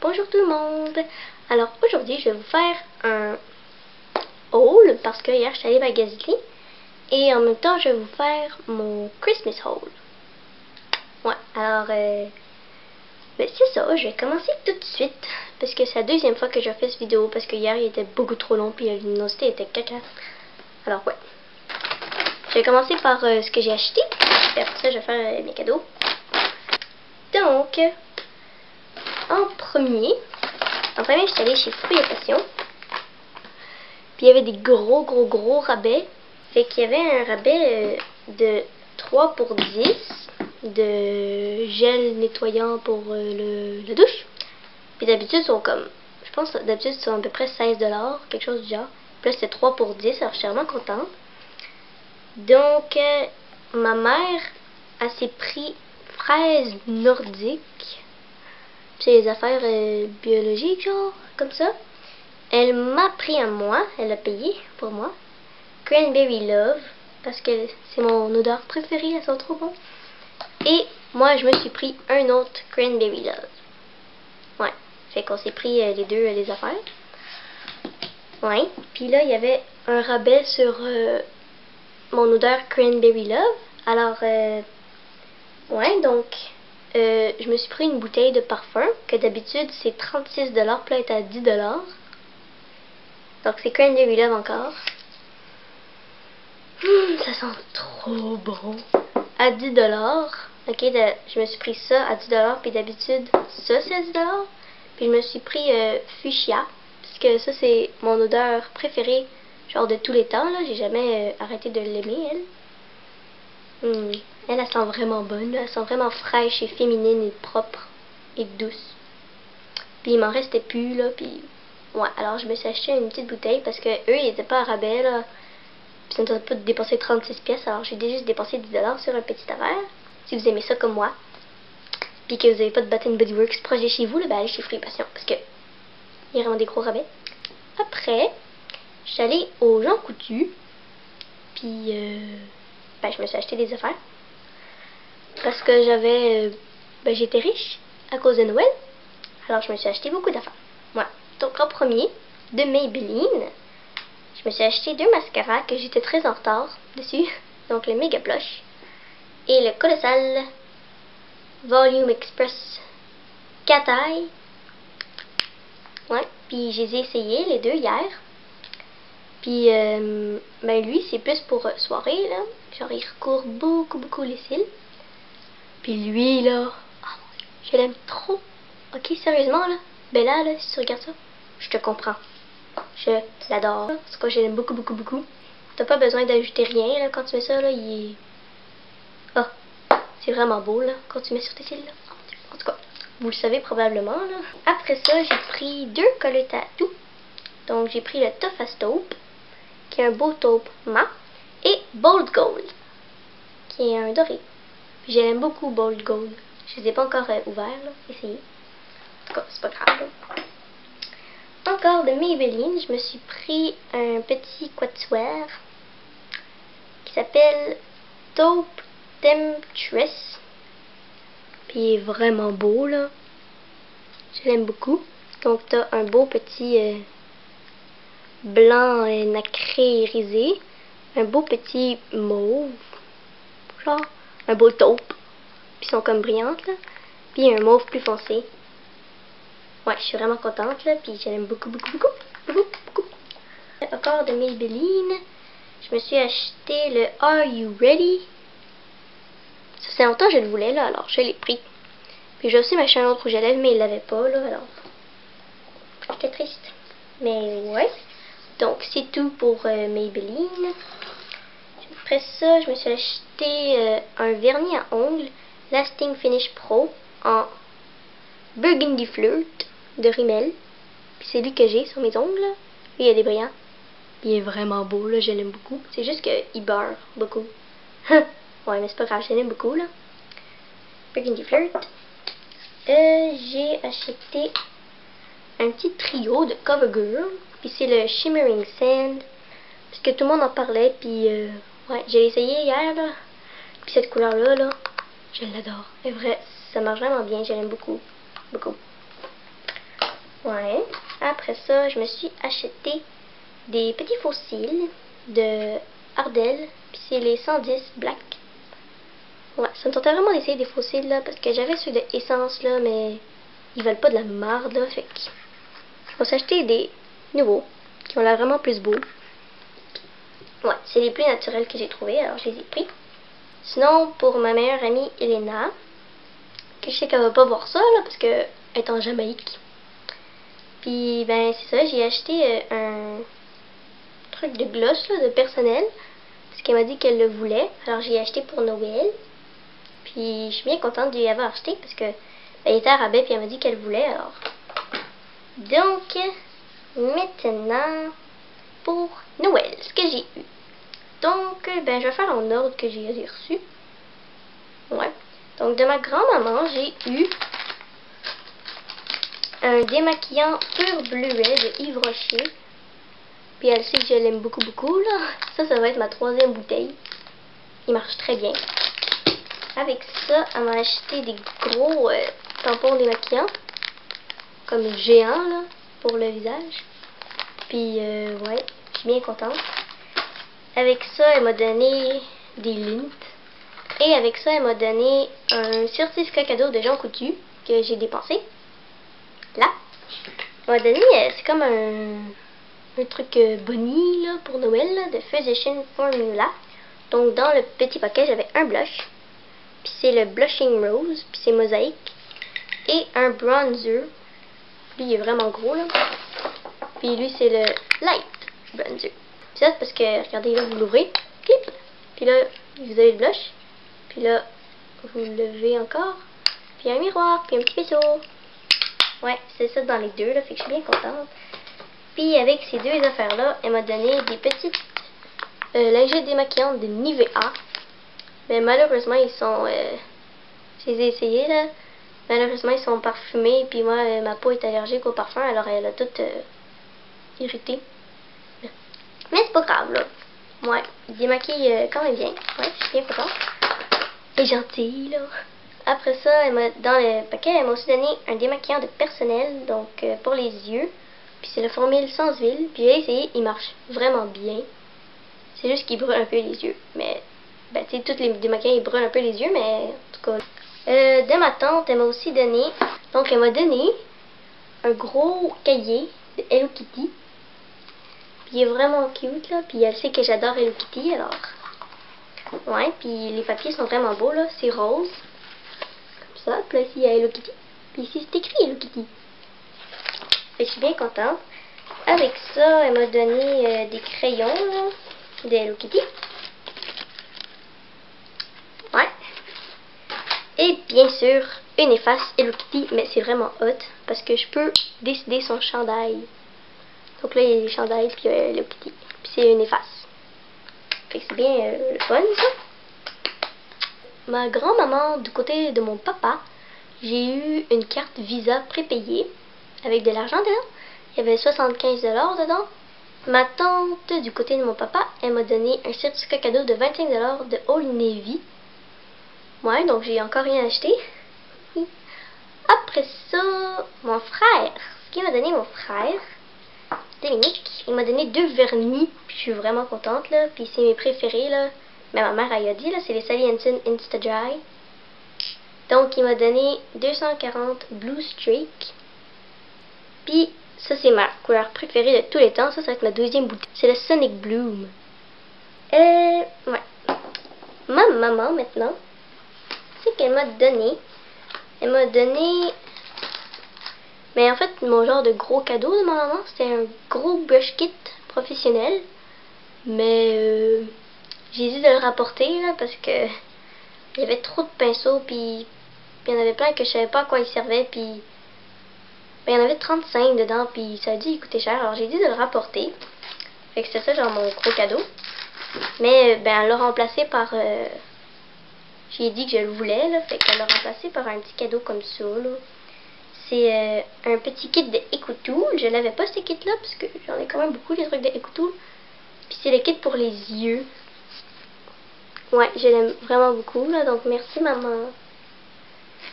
Bonjour tout le monde. Alors aujourd'hui je vais vous faire un haul parce que hier je suis allée magasiner et en même temps je vais vous faire mon Christmas haul. Ouais, alors ben c'est ça, je vais commencer tout de suite parce que c'est la deuxième fois que je fais cette vidéo parce que hier il était beaucoup trop long puis la luminosité était caca. Alors ouais. Je vais commencer par ce que j'ai acheté et après ça je vais faire mes cadeaux. Donc en premier, je suis allée chez Fruits et Passion. Puis il y avait des gros rabais. Fait qu'il y avait un rabais de 3 pour 10 de gel nettoyant pour la douche. Puis d'habitude, sont comme, je pense d'habitude, ils sont à peu près 16 $, quelque chose du genre. Puis là, c'était 3 pour 10, alors je suis vraiment contente. Donc, ma mère a ses prix fraises nordiques. C'est les affaires biologiques, genre, comme ça. Elle m'a pris à moi, elle a payé pour moi. Cranberry Love, parce que c'est mon odeur préférée, elles sont trop bonnes. Et moi, je me suis pris un autre Cranberry Love. Ouais, fait qu'on s'est pris les deux, les affaires. Ouais, puis là, il y avait un rabais sur mon odeur Cranberry Love. Alors, ouais, donc... je me suis pris une bouteille de parfum que d'habitude c'est 36 $, puis là elle est à 10 $. Donc c'est Cranberry Love encore. Ça sent trop bon. À 10 $. Ok, je me suis pris ça à 10 $, puis d'habitude ça c'est à 10 $. Puis je me suis pris Fuchsia, parce que ça c'est mon odeur préférée, genre de tous les temps là. J'ai jamais arrêté de l'aimer elle. Elle sent vraiment bonne, là. Elle sent vraiment fraîche et féminine et propre et douce. Puis il m'en restait plus, là, puis... Ouais, alors je me suis acheté une petite bouteille parce que eux, ils étaient pas à rabais, là. Puis ça ne tentait pas de dépenser 36 pièces, alors j'ai juste dépensé 10 $ sur un petit affaire. Si vous aimez ça comme moi, puis que vous n'avez pas de Bath & Body Works proche de chez vous, là, ben allez chez Fruits et Passion, parce que il y a vraiment des gros rabais. Après, je suis allée au Jean Coutu, puis ben je me suis acheté des affaires. Parce que j'étais riche à cause de Noël. Alors je me suis acheté beaucoup d'affaires. Ouais. Donc en premier, de Maybelline, je me suis acheté 2 mascaras que j'étais très en retard dessus. Donc le Mega Blush et le Colossal Volume Express Cat Eye. Ouais. Puis je les ai essayés les deux hier. Puis ben lui c'est plus pour soirée là. Genre il recourt beaucoup les cils. Puis lui, là, oh, je l'aime trop. Ok, sérieusement, là, Bella, là, si tu regardes ça, je te comprends. Je l'adore. En tout cas, je l'aime beaucoup. T'as pas besoin d'ajouter rien, là, quand tu mets ça, là, il est... Oh, c'est vraiment beau, là, quand tu mets sur tes cils, là. En tout cas, vous le savez probablement, là. Après ça, j'ai pris 2 collets tatou. Donc, j'ai pris le Toughest Taupe, qui est un beau taupe mat, et Bold Gold, qui est un doré. J'aime beaucoup Bold Gold. Je les ai pas encore ouverts, là. Essayez. En tout cas, c'est pas grave, là. Encore de Maybelline, je me suis pris un petit quatuor qui s'appelle Taupe Temptress. Puis il est vraiment beau, là. Je l'aime beaucoup. Donc t'as un beau petit blanc nacré irisé. Un beau petit mauve. Genre, un beau taupe. Puis ils sont comme brillantes, là. Puis un mauve plus foncé. Ouais, je suis vraiment contente, là. Puis je l'aime beaucoup. Encore de Maybelline. Je me suis acheté le Are You Ready? Ça fait longtemps que je le voulais, là. Alors je l'ai pris. Puis j'ai aussi m'acheté un autre rouge à lèvres, mais il l'avait pas, là. Alors j'étais triste. Mais ouais. Donc c'est tout pour Maybelline. Après ça, je me suis acheté un vernis à ongles Lasting Finish Pro en Burgundy Flirt de Rimmel. Puis c'est lui que j'ai sur mes ongles. Lui, il a des brillants. Il est vraiment beau, là, je l'aime beaucoup. C'est juste qu'il beurre beaucoup. Ouais, mais c'est pas grave, je l'aime beaucoup, là. Burgundy Flirt. J'ai acheté un petit trio de CoverGirl. Puis c'est le Shimmering Sand. Parce que tout le monde en parlait, puis ouais, j'ai essayé hier, là. Puis cette couleur-là, là, je l'adore. C'est vrai, ça marche vraiment bien, je l'aime beaucoup. Ouais. Après ça, je me suis acheté des petits fossiles de Ardell. Puis c'est les 110 Black. Ouais, ça me tentait vraiment d'essayer des fossiles là. Parce que j'avais ceux de Essence là, mais ils veulent pas de la marde là. Fait que je vais s'acheter des nouveaux qui ont l'air vraiment plus beaux. Ouais, c'est les plus naturels que j'ai trouvés, alors je les ai pris. Sinon, pour ma meilleure amie Elena, que je sais qu'elle va pas voir ça là, parce qu'elle est en Jamaïque. Puis ben c'est ça, j'ai acheté un truc de gloss là, de personnel. Parce qu'elle m'a dit qu'elle le voulait. Alors j'ai acheté pour Noël. Puis je suis bien contente de lui avoir acheté parce que elle était à rabais puis elle m'a dit qu'elle voulait alors. Donc maintenant pour Noël, ce que j'ai eu. Donc ben je vais faire en ordre que j'ai reçu. Ouais. Donc de ma grand-maman, j'ai eu un démaquillant pur bleuet de Yves Rocher. Puis elle sait que je l'aime beaucoup beaucoup là. Ça va être ma 3e bouteille. Il marche très bien. Avec ça, elle m'a acheté des gros tampons démaquillants. Comme géants là, pour le visage. Puis ouais, je suis bien contente. Avec ça, elle m'a donné des lintes. Et avec ça, elle m'a donné un certificat cadeau de Jean Coutu que j'ai dépensé. Là. Elle m'a donné, c'est comme un truc Bonnie là, pour Noël là, de Physician Formula. Donc dans le petit paquet, j'avais un blush. Puis c'est le Blushing Rose. Puis c'est mosaïque. Et un bronzer. Lui, il est vraiment gros là. Puis lui, c'est le Light Bronzer. Puis ça, c'est parce que, regardez là, vous l'ouvrez. Clip. Puis là, vous avez le blush. Puis là, vous le levez encore. Puis un miroir, puis un petit vaisseau. Ouais, c'est ça dans les deux, là. Fait que je suis bien contente. Puis avec ces deux affaires-là, elle m'a donné des petites lingettes démaquillantes de Nivea. Mais malheureusement, ils sont... je les ai essayés, là. Malheureusement, ils sont parfumés. Puis moi, ma peau est allergique au parfum. Alors, elle a tout irrité. Mais c'est pas grave, là. Ouais, il démaquille quand même bien. Ouais, je suis bien contente. Elle est gentille, là. Après ça, dans le paquet, elle m'a aussi donné un démaquillant de personnel, donc pour les yeux. Puis c'est la formule sans huile. Puis j'ai essayé, il marche vraiment bien. C'est juste qu'il brûle un peu les yeux. Mais, ben, tu sais, tous les démaquillants, ils brûlent un peu les yeux, mais en tout cas. De ma tante, elle m'a aussi donné, donc elle m'a donné un gros cahier de Hello Kitty. Puis il est vraiment cute, là. Puis elle sait que j'adore Hello Kitty, alors. Ouais, puis les papiers sont vraiment beaux, là. C'est rose. Comme ça. Puis là, ici, il y a Hello Kitty. Puis ici, c'est écrit Hello Kitty. Fait que je suis bien contente. Avec ça, elle m'a donné des crayons, là, de Hello Kitty. Ouais. Et bien sûr, une efface Hello Kitty, mais c'est vraiment hot. Parce que je peux décider son chandail. Donc là, il y a les chandails, puis Hello Kitty. Puis c'est une efface. Fait que c'est bien le fun, ça. Ma grand-maman, du côté de mon papa, j'ai eu une carte Visa prépayée avec de l'argent dedans. Il y avait 75 $ dedans. Ma tante, du côté de mon papa, elle m'a donné un certificat cadeau de 25 $ de Old Navy. Ouais, donc j'ai encore rien acheté. Après ça, mon frère. Ce qu'il m'a donné mon frère, Dominique, il m'a donné 2 vernis. Puis je suis vraiment contente, là. Puis c'est mes préférés, là. Mais ma mère, elle a dit, là, c'est les Sally Hansen Insta Dry. Donc, il m'a donné 240 Blue Streak. Puis, ça, c'est ma couleur préférée de tous les temps. Ça va être ma 2e bouteille. C'est le Sonic Bloom. Ouais. Ma maman, maintenant, c'est qu'elle m'a donné. Elle m'a donné... Mais en fait, mon genre de gros cadeau de ma maman, c'était un gros brush kit professionnel. Mais j'ai dit de le rapporter là, parce que il y avait trop de pinceaux, puis il y en avait plein que je savais pas à quoi ils servaient, puis ben, il y en avait 35 dedans, puis ça a dû coûter cher, alors j'ai dit de le rapporter. Fait que c'est ça, genre mon gros cadeau. Mais ben elle l'a remplacé par... j'ai dit que je le voulais, là, fait qu'elle l'a remplacé par un petit cadeau comme ça, là. C'est un petit kit de EcoTool. Je l'avais pas ce kit là parce que j'en ai quand même beaucoup des trucs de EcoTool. Puis c'est le kit pour les yeux. Ouais, je l'aime vraiment beaucoup là, donc merci maman.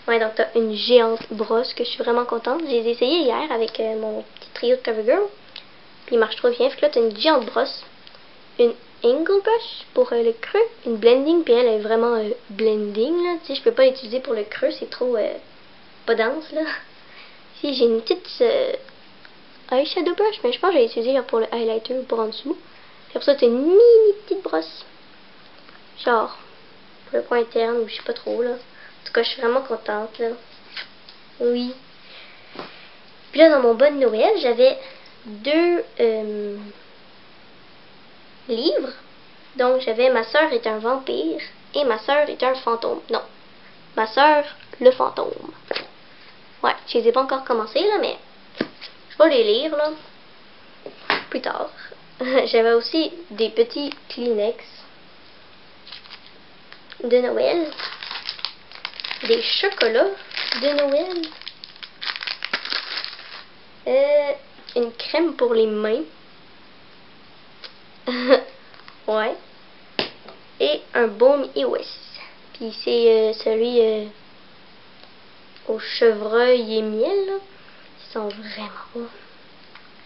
Ouais, donc t'as une géante brosse que je suis vraiment contente. J'ai essayé hier avec mon petit trio de CoverGirl. Puis il marche trop bien. Fait que là, t'as une géante brosse, une angle brush pour le creux, une blending, puis elle est vraiment blending, là. Tu sais, je peux pas l'utiliser pour le creux, c'est trop pas dense, là. Ici, j'ai une petite eyeshadow brush, mais je pense que je vais l'utiliser pour le highlighter ou pour en dessous. Puis après ça, t'as une mini petite brosse. Genre, pour le point interne, ou je sais pas trop, là. En tout cas, je suis vraiment contente, là. Oui. Puis là, dans mon bon Noël, j'avais 2 livres. Donc, j'avais Ma sœur est un vampire et Ma sœur est un fantôme. Non, Ma sœur, le fantôme. Ouais, je les ai pas encore commencé, là, mais je vais les lire, là, plus tard. J'avais aussi des petits Kleenex de Noël. Des chocolats de Noël. Une crème pour les mains. Ouais. Et un baume EOS. Puis c'est celui au chevreuil et miel, là. Ils sont vraiment bons.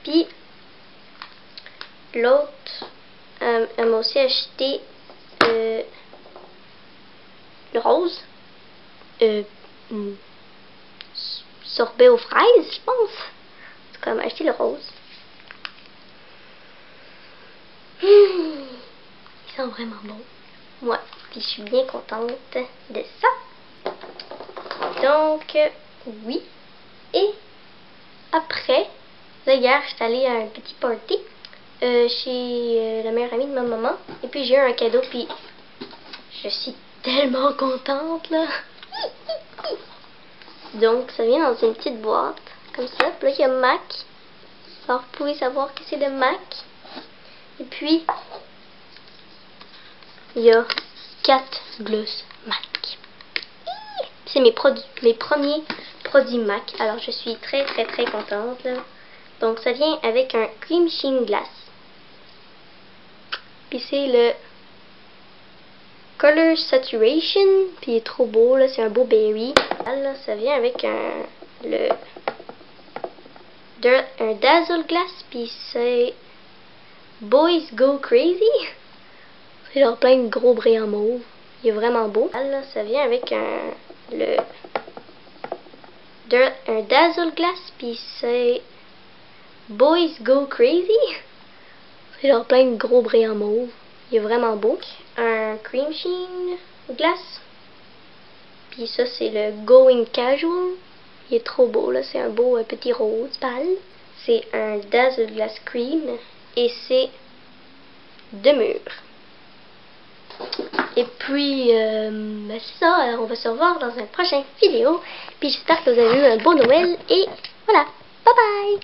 Puis l'autre, elle m'a aussi acheté le rose. Sorbet aux fraises, je pense. En tout cas, elle m'a acheté le rose. Ils sont vraiment bons. Ouais, puis je suis bien contente de ça. Donc, oui. Et après, là, hier, j'étais allée à un petit party chez la meilleure amie de ma maman. Et puis, j'ai eu un cadeau, puis je suis tellement contente, là. Donc, ça vient dans une petite boîte, comme ça. Puis là, il y a Mac. Alors, vous pouvez savoir que c'est de Mac. Et puis, il y a 4 gloss Mac. C'est mes premiers produits Mac. Alors, je suis très contente, là. Donc, ça vient avec un Cream Sheen Glass. Puis, c'est le Color Saturation. Puis, il est trop beau, là. C'est un beau berry. Là, ça vient avec un Dazzle Glass. Puis, c'est Boys Go Crazy. C'est genre plein de gros brillants mauve. Il est vraiment beau. Là, ça vient avec un Dazzle Glass. Puis, c'est Boys Go Crazy. C'est genre plein de gros brillants mauve. Il est vraiment beau. Un Cream Sheen Glass. Puis ça, c'est le Going Casual. Il est trop beau, là. C'est un beau petit rose pâle. C'est un Dazzle Glass Cream. Et c'est de mûr. Et puis, ben c'est ça. Alors, on va se revoir dans une prochaine vidéo. Puis j'espère que vous avez eu un beau Noël. Et voilà. Bye bye!